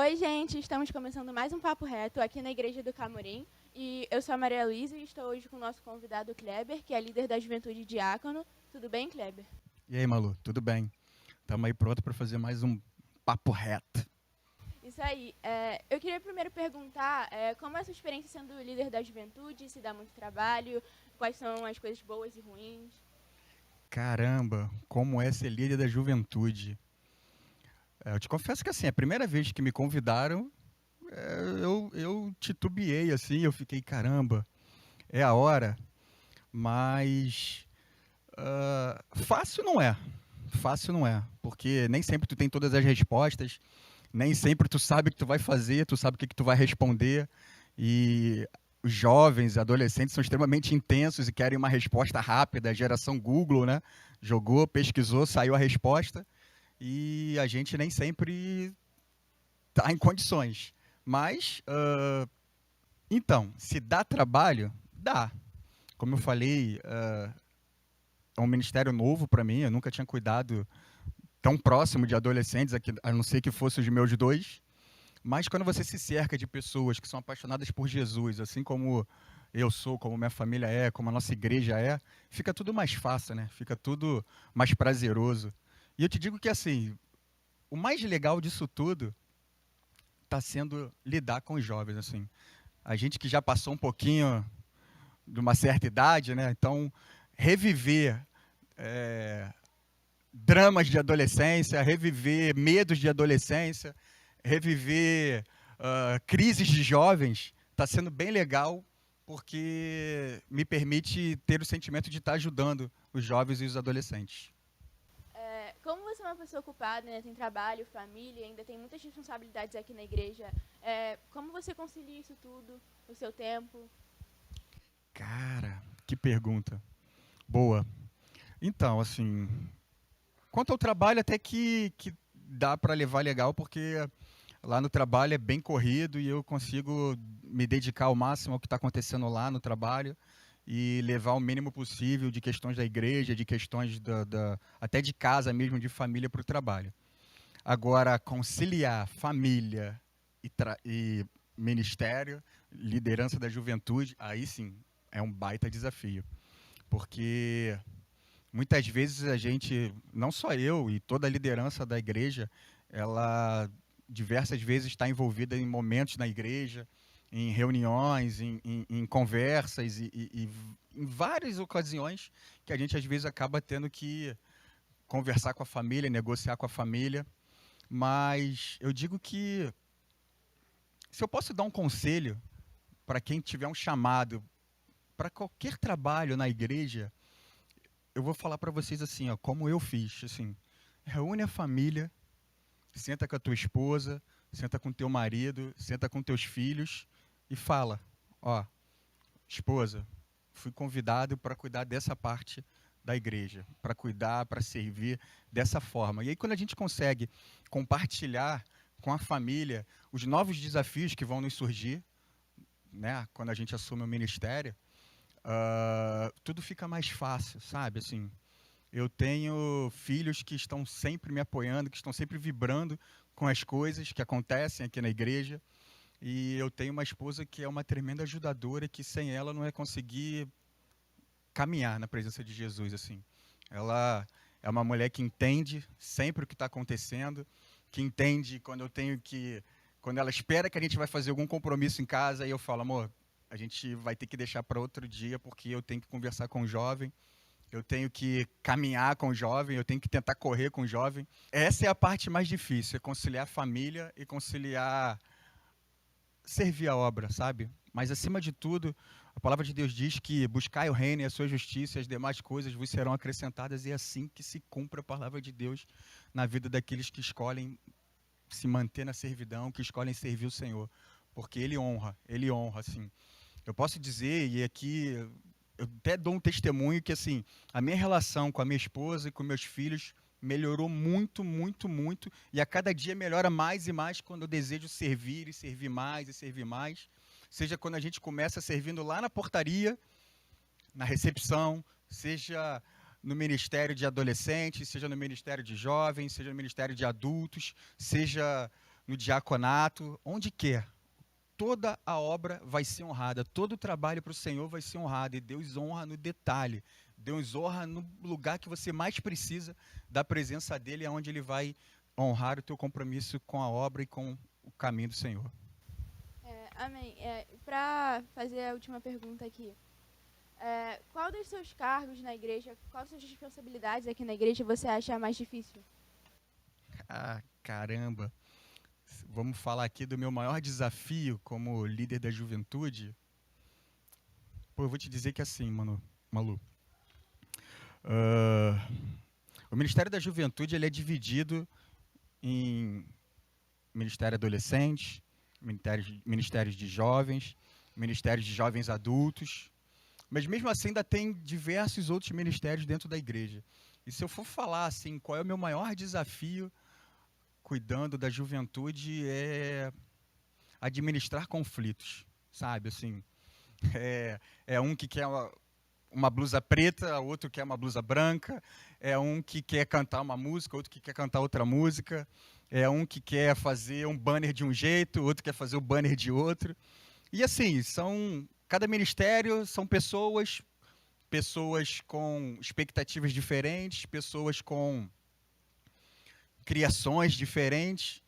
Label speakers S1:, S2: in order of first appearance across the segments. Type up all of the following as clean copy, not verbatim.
S1: Oi, gente, estamos começando mais um Papo Reto aqui na Igreja do Camorim. E eu sou a Maria Luísa e estou hoje com o nosso convidado Kleber, que é líder da Juventude Diácono. Tudo bem, Kleber?
S2: E aí, Malu, tudo bem? Estamos aí pronto para fazer mais um papo reto.
S1: Isso aí. Eu queria primeiro perguntar como é a sua experiência sendo líder da Juventude, se dá muito trabalho, quais são as coisas boas e ruins.
S2: Caramba, como é ser líder da juventude. Eu te confesso que assim, a primeira vez que me convidaram, eu titubeei assim, eu fiquei, caramba, é a hora, mas fácil não é. Fácil não é, porque nem sempre tu tem todas as respostas, nem sempre tu sabe o que tu vai fazer, tu sabe o que, que tu vai responder. E os jovens, adolescentes são extremamente intensos e querem uma resposta rápida. A geração Google, né? Jogou, pesquisou, saiu a resposta. E a gente nem sempre está em condições. Mas, então, se dá trabalho, dá. Como eu falei, é um ministério novo para mim. Eu nunca tinha cuidado tão próximo de adolescentes, a não ser que fosse os meus dois. Mas quando você se cerca de pessoas que são apaixonadas por Jesus, assim como eu sou, como minha família é, como a nossa igreja é, fica tudo mais fácil, né? Fica tudo mais prazeroso. E eu te digo que assim, o mais legal disso tudo está sendo lidar com os jovens, assim. A gente que já passou um pouquinho de uma certa idade, né? Então, reviver dramas de adolescência, reviver medos de adolescência, reviver crises de jovens, está sendo bem legal, porque me permite ter o sentimento de estar ajudando os jovens e os adolescentes.
S1: Como você é uma pessoa ocupada, né, tem trabalho, família, ainda tem muitas responsabilidades aqui na igreja, como você concilia isso tudo, o seu tempo?
S2: Cara, que pergunta. Boa. Então, assim, quanto ao trabalho, até que dá para levar legal, porque lá no trabalho é bem corrido e eu consigo me dedicar ao máximo ao que está acontecendo lá no trabalho e levar o mínimo possível de questões da igreja, de questões até de casa mesmo, de família para o trabalho. Agora, conciliar família e ministério, liderança da juventude, aí sim é um baita desafio. Porque muitas vezes a gente, não só eu e toda a liderança da igreja, ela diversas vezes está envolvida em momentos na igreja, em reuniões, em conversas e em várias ocasiões que a gente às vezes acaba tendo que conversar com a família, negociar com a família. Mas eu digo que se eu posso dar um conselho para quem tiver um chamado para qualquer trabalho na igreja, eu vou falar para vocês assim, ó, como eu fiz, assim, reúne a família, senta com a tua esposa, senta com teu marido, senta com teus filhos e fala, ó, esposa, fui convidado para cuidar dessa parte da igreja, para cuidar, para servir dessa forma. E aí quando a gente consegue compartilhar com a família os novos desafios que vão nos surgir, né, quando a gente assume o ministério, tudo fica mais fácil, sabe? Assim, eu tenho filhos que estão sempre me apoiando, que estão sempre vibrando com as coisas que acontecem aqui na igreja. E eu tenho uma esposa que é uma tremenda ajudadora, que sem ela não ia conseguir caminhar na presença de Jesus, assim. Ela é uma mulher que entende sempre o que está acontecendo, que entende quando eu tenho que, quando ela espera que a gente vai fazer algum compromisso em casa, e eu falo, amor, a gente vai ter que deixar para outro dia, porque eu tenho que conversar com o jovem, eu tenho que caminhar com o jovem, eu tenho que tentar correr com o jovem. Essa é a parte mais difícil, é conciliar a família e conciliar servir a obra, sabe? Mas acima de tudo, a palavra de Deus diz que buscai o reino e a sua justiça e as demais coisas vos serão acrescentadas, e é assim que se cumpre a palavra de Deus na vida daqueles que escolhem se manter na servidão, que escolhem servir o Senhor, porque ele honra, assim. Eu posso dizer, e aqui eu até dou um testemunho, que assim, a minha relação com a minha esposa e com meus filhos melhorou muito, muito, muito, e a cada dia melhora mais e mais quando eu desejo servir e servir mais e servir mais. Seja quando a gente começa servindo lá na portaria, na recepção, seja no ministério de adolescentes, seja no ministério de jovens, seja no ministério de adultos, seja no diaconato, onde quer. Toda a obra vai ser honrada, todo o trabalho para o Senhor vai ser honrado, e Deus honra no detalhe, Deus honra no lugar que você mais precisa da presença dEle, é onde Ele vai honrar o teu compromisso com a obra e com o caminho do Senhor.
S1: Amém. Para fazer a última pergunta aqui, qual dos seus cargos na igreja, qual das suas responsabilidades aqui na igreja você acha mais difícil?
S2: Ah, caramba! Vamos falar aqui do meu maior desafio como líder da juventude. Pô, eu vou te dizer que assim, Malu, o Ministério da Juventude ele é dividido em Ministério Adolescente, Ministérios de Jovens, Ministérios de Jovens Adultos, mas mesmo assim ainda tem diversos outros ministérios dentro da igreja. E se eu for falar assim, qual é o meu maior desafio cuidando da juventude, é administrar conflitos, sabe? Assim, é um que quer uma blusa preta, outro quer uma blusa branca, é um que quer cantar uma música, outro que quer cantar outra música, é um que quer fazer um banner de um jeito, outro quer fazer o banner de outro. E assim, cada ministério são pessoas com expectativas diferentes, pessoas com criações diferentes,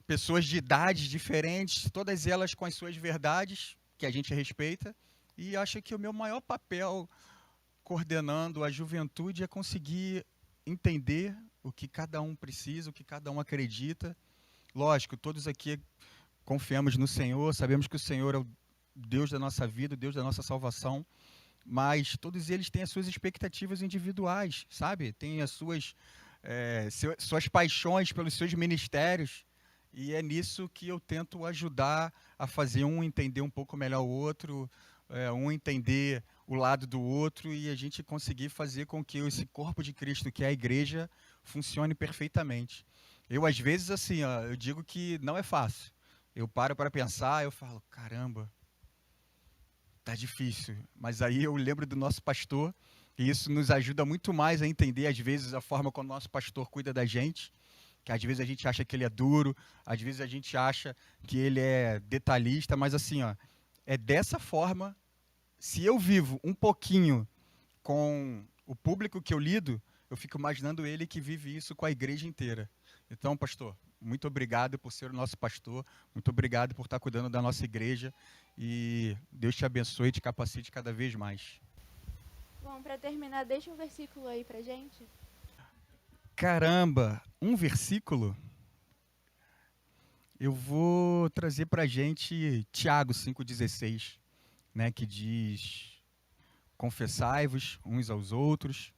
S2: pessoas de idades diferentes, todas elas com as suas verdades, que a gente respeita, e acho que o meu maior papel coordenando a juventude é conseguir entender o que cada um precisa, o que cada um acredita. Lógico, todos aqui confiamos no Senhor, sabemos que o Senhor é o Deus da nossa vida, o Deus da nossa salvação, mas todos eles têm as suas expectativas individuais, sabe? Têm as suas paixões pelos seus ministérios, e é nisso que eu tento ajudar a fazer um entender um pouco melhor o outro, um entender o lado do outro, e a gente conseguir fazer com que esse corpo de Cristo, que é a igreja, funcione perfeitamente. Eu, às vezes, assim, eu digo que não é fácil. Eu paro para pensar, eu falo, caramba, tá difícil. Mas aí eu lembro do nosso pastor, e isso nos ajuda muito mais a entender, às vezes, a forma como o nosso pastor cuida da gente, que às vezes a gente acha que ele é duro, às vezes a gente acha que ele é detalhista, mas assim, é dessa forma, se eu vivo um pouquinho com o público que eu lido, eu fico imaginando ele que vive isso com a igreja inteira. Então, pastor, muito obrigado por ser o nosso pastor, muito obrigado por estar cuidando da nossa igreja, e Deus te abençoe e te capacite cada vez mais.
S1: Bom, para terminar, deixa um versículo aí pra gente.
S2: Caramba, um versículo? Eu vou trazer para a gente Tiago 5,16, né, que diz: confessai-vos uns aos outros,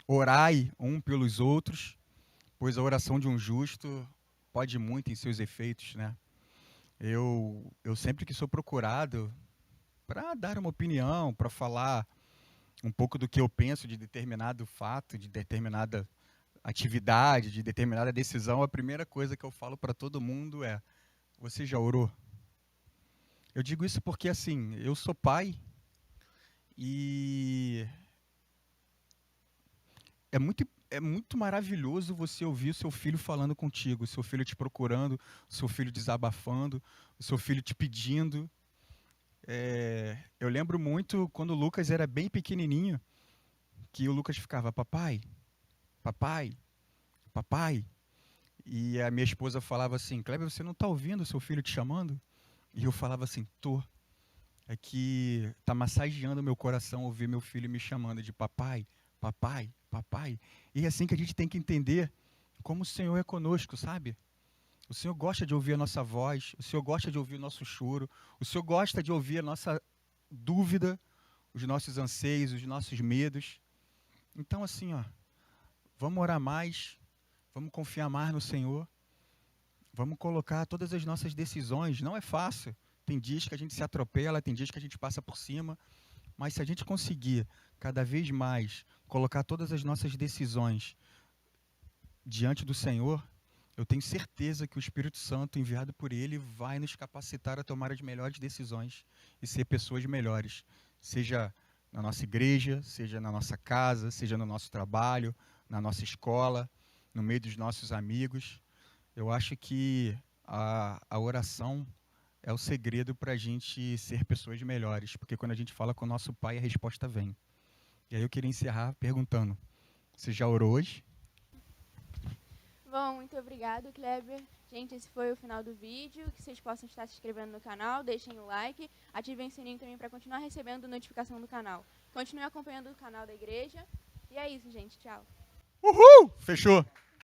S2: orai um pelos outros, pois a oração de um justo pode muito em seus efeitos, né? Eu sempre que sou procurado para dar uma opinião, para falar um pouco do que eu penso de determinado fato, de determinada atividade, de determinada decisão, a primeira coisa que eu falo para todo mundo é: você já orou? Eu digo isso porque, assim, eu sou pai e é muito maravilhoso você ouvir o seu filho falando contigo, o seu filho te procurando, o seu filho desabafando, o seu filho te pedindo. Eu lembro muito quando o Lucas era bem pequenininho, que o Lucas ficava: papai, papai, papai. E a minha esposa falava assim: Kleber, você não está ouvindo o seu filho te chamando? E eu falava assim: tô. É que está massageando meu coração ouvir meu filho me chamando de papai, papai, papai. E é assim que a gente tem que entender como o Senhor é conosco, sabe? O Senhor gosta de ouvir a nossa voz, o Senhor gosta de ouvir o nosso choro, o Senhor gosta de ouvir a nossa dúvida, os nossos anseios, os nossos medos. Então, assim, vamos orar mais, vamos confiar mais no Senhor, vamos colocar todas as nossas decisões. Não é fácil, tem dias que a gente se atropela, tem dias que a gente passa por cima, mas se a gente conseguir cada vez mais colocar todas as nossas decisões diante do Senhor, eu tenho certeza que o Espírito Santo, enviado por Ele, vai nos capacitar a tomar as melhores decisões e ser pessoas melhores, seja na nossa igreja, seja na nossa casa, seja no nosso trabalho, na nossa escola, no meio dos nossos amigos. Eu acho que a oração é o segredo para a gente ser pessoas melhores, porque quando a gente fala com o nosso Pai, a resposta vem. E aí eu queria encerrar perguntando, você já orou hoje?
S1: Bom, muito obrigado, Kleber. Gente, esse foi o final do vídeo. Que vocês possam estar se inscrevendo no canal, deixem o like, ativem o sininho também para continuar recebendo notificação do canal. Continue acompanhando o canal da igreja. E é isso, gente. Tchau.
S2: Uhul! Fechou!